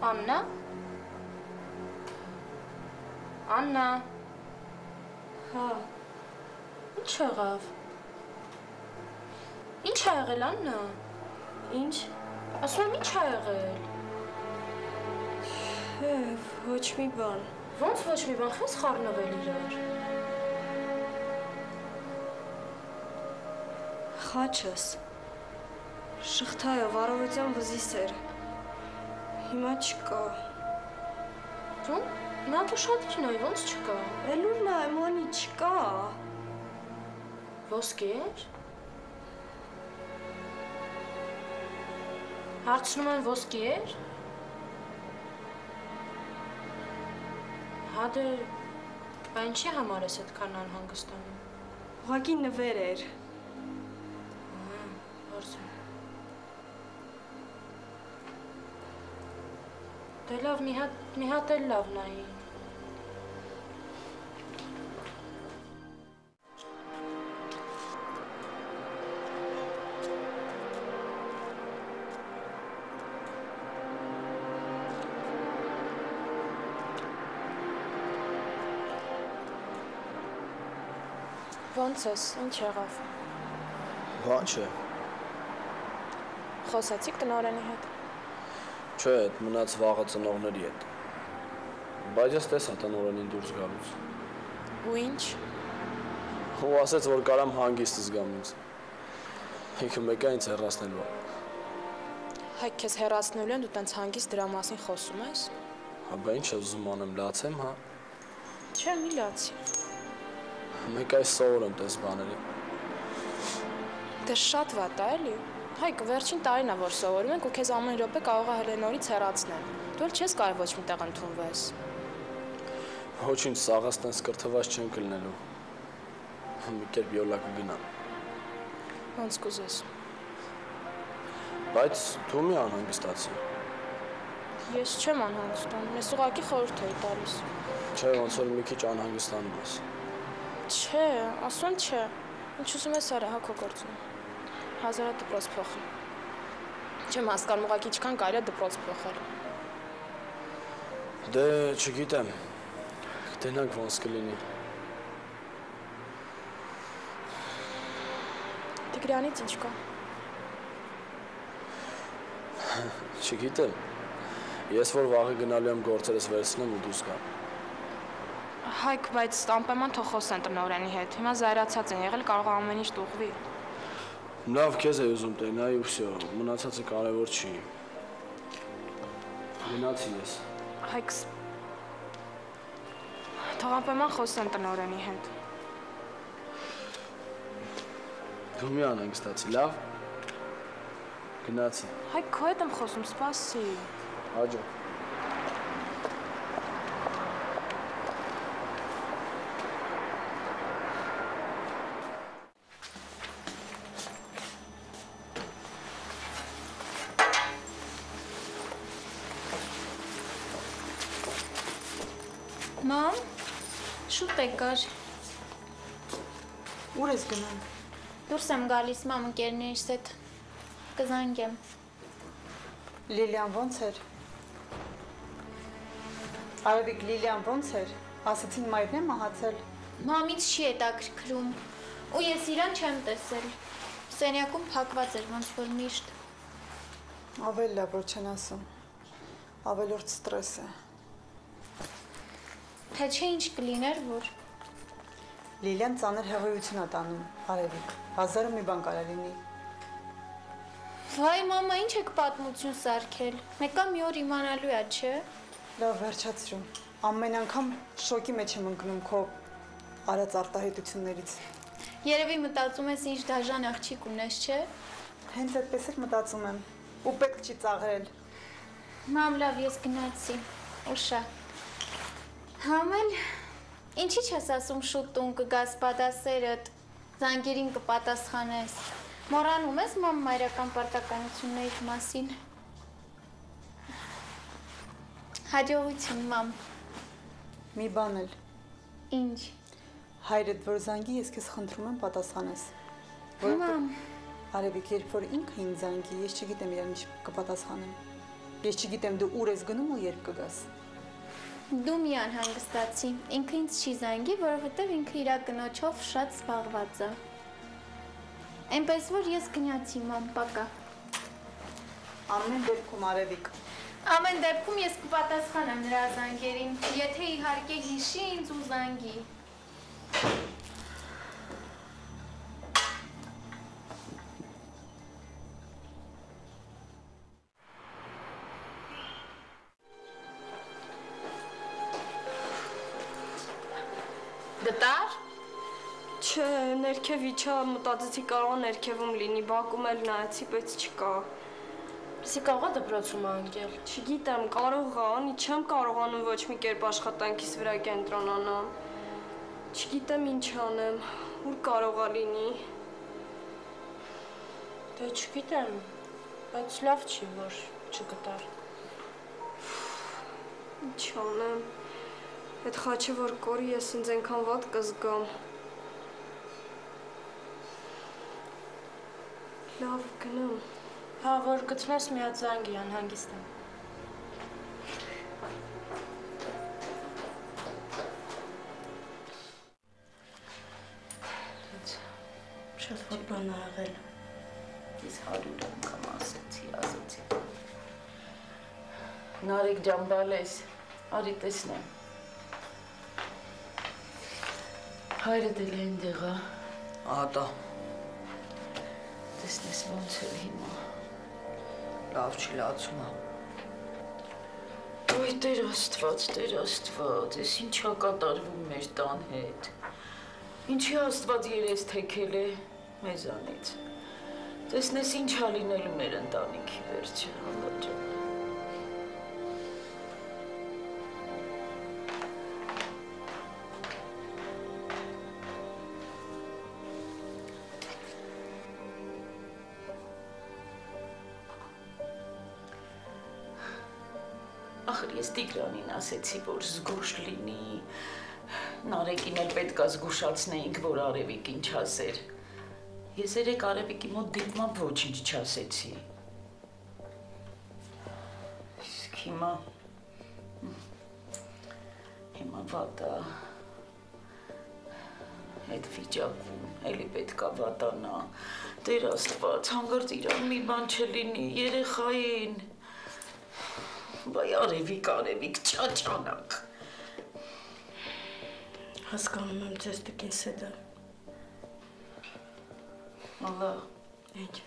Աննա։ Աննա։ Հա։ Ինչ եղավ։ Ինչ ա եղել Աննա։ Ինչ։ Ասում եմ ինչ ա եղել։ Ոչ մի բան։ Ոնց ոչ մի բան, խես խառնվել իրար։ Խաչս։ Շղթայով առավոտյան վզիս էր։ Հիմա չկա։ Դու նա դու շատ նայ, ոնց չկա։ Էլուր նայ, մանի չկա։ Ոսկի էր։ Հարցնում են ոսկի էր։ Հա դե, բա ինչի համար ես այդքան անհանգստանում։ Ուղղակի նվեր էր։ Հարցում։ Դե լավ, մի հատ էլ լավ նայի։ Ոնց ես, ինչ եղավ։ Բան չէ։ Խոսացիք տնօրենի հետ։ Չէ, մնաց վաղը ծնողների հետ։ Բայց ես տեսա տնօրենին դուրս գալուց։ Ու ինչ։ Ու ասաց, որ կարամ հանգիստ զգամ ինձ։ Ինքը մեկա ինձ հեռացնելու։ Հայ քեզ հեռացնելու են, դու տենց հանգիստ դրա մասին խոսում ես։ Հա, բա ինչ ես ուզում անեմ, լացեմ, հա։ Չէ, մի լացի։ Մեկ այս սովորեմ տես բաների։ Դե շատ վատ է, էլի։ Հայկ, վերջին տարին է, որ սովորում ենք ու քեզ ամեն րոպե կարող է հելենորից հեռացնել։ Դու էլ չես կարող ոչ մի տեղ ընդունվես։ Ոչինչ, սաղաց տենց կրթված չեն կլնելու։ Մի կերպ յոլա կգնամ։ Ոնց կուզես։ Բայց դու մի անհանգստացի։ Ես չեմ անհանգստանում, ես ուղղակի խորհուրդ էի տալիս։ Չէ, ոնց որ մի քիչ անհանգստանում ես։ Չէ, ասում չէ։ Ինչ ուզում ես արա, հա քո գործում։ 1000 դպրոց փոխի։ Չեմ հասկանում, ուղղակի ինչքան կարելի է դպրոց փոխել։ Դե, չգիտեմ։ Կտենանք ոնց կլինի։ Տիգրանից ինչ կա։ Չգիտեմ։ Ես որ վաղը գնալու եմ գործերս վերցնեմ ու դուրս գամ։ Հայկ, բայց անպայման թող խոսեն տնօրենի հետ։ Հիմա զայրացած են եղել, կարող է ամեն ինչ տուղվի։ Լավ, քեզ էի ուզում տենայի ու վсё, մնացածը կարևոր չի։ Գնացի ես։ Հայկ, թող անպայման խոսեն տնօրենի հետ։ Դու մի անհանգստացի, լավ։ Գնացի։ Հայկ, քո հետ եմ խոսում, սպասի։ Հաջող։ Մամ, շուտ եկար։ Ուր ես գնում։ Դուրս եմ գալիս մամ ընկերներիս հետ։ Կզանգեմ։ Լիլիան ոնց էր։ Արևիկ, Լիլիան ոնց էր։ Ասացին մայրն է մահացել։ Մամից չի հետաքրքրում։ Ու ես իրան չեմ տեսել։ Սենյակում փակված էր ոնց որ միշտ։ Ավելի լավ որ չեն ասում։ Ավելորդ ստրես է։ Թե չէ ինչ կլիներ, որ Լիլիան ծանր հեղայություն է տանում, Արևիկ, 1000 մի բան կարա լինի։ Վայ, մամա, ինչ եք պատմություն սարքել։ Մեկա մի օր իմանալու է, չէ։ Լավ, վերջացրու։ Ամեն անգամ շոկի մեջ եմ ընկնում քո արած արտահայտություններից։ Երևի մտածում ես ինչ դաժան աղջիկ ունես, չէ։ Հենց այդպես էլ մտածում եմ։ Ու պետք չի ծաղրել։ Մամ, լավ, ես գնացի։ Ուշա։ Համել, ինչի չես ասում շուտ տուն կգաս պատասերդ, զանգերին կպատասխանես։ Մոռանում ես մամ մայրական պարտականությունների մասին։ Հաջողություն, մամ։ Մի բան էլ։ Ինչ։ Հայրդ որ զանգի, ես քեզ խնդրում եմ պատասխանես։ Մամ։ Արևիկ, երբ որ ինքը ինձ զանգի, ես չգիտեմ իրան ինչ կպատասխանեմ։ Ես չգիտեմ դու ուր ես գնում ու երբ կգաս։ Դու մի անհանգստացի, ինքը ինձ չի զանգի, որովհետև ինքը իր կնոջով շատ զբաղված է։ Այնպես որ ես գնացի, մամ, պակա։ Ամեն դեպքում Արևիկ։ Ամեն դեպքում ես կպատասխանեմ նրա զանգերին, եթե իհարկե հիշի ինձ ու զանգի։ Գտար։ Չէ, ներքև իջա, մտածեցի կարող է ներքևում լինի, բակում էլ նայեցի, բայց չկա։ Իսկ կարող է դպրոցում անկել։ Չգիտեմ, կարող է, անի չեմ կարողանում ոչ մի կերպ աշխատանքիս վրա կենտրոնանամ։ Չգիտեմ ինչ անեմ, ուր կարող է լինի։ Դե չգիտեմ, բայց լավ չի, որ չգտար։ Ինչ անեմ։ Այդ խաչը որ կորի, ես ինձ այնքան վատ կզգամ։ Լավ, գնամ։ Հա, որ գտնես մի հատ զանգի, անհանգիստ եմ։ Շատ որ բան ա եղել։ Ես 100 անգամ ասացի։ Նարեկ ջան, բալես, արի տեսնեմ։ Հայրդ էլ է այնտեղ է։ Ատա։ Տեսնես ոնց էլ հիմա։ Լավ չի լացում է։ Ոյ Տեր Աստված, ես ինչա կատարվում մեր տան հետ։ Ինչի Աստված երես թեքել է մեզանից։ Տեսնես ինչա լինելու մեր ընտանիքի վերջը, Ալլա ջան։ Ախր ես Տիգրանին ասեցի, որ զգուշ լինի, Նարեկին էլ պետք է զգուշացնեինք, որ Արևիկ ինչ ասեր։ Ես երեք Արևիկի մոտ դիտմամբ ոչինչ չասեցի։ Իսկ հիմա վատ է, այդ վիճակում էլի պետք է վատանա, Տեր Աստված, հանգարց իրան մի բան չլինի, երեխային։ Բայ Արևիկ, ճաճանակ։ Հասկանում եմ ձեզ տկին սեդա։ Ալա, Ինչ։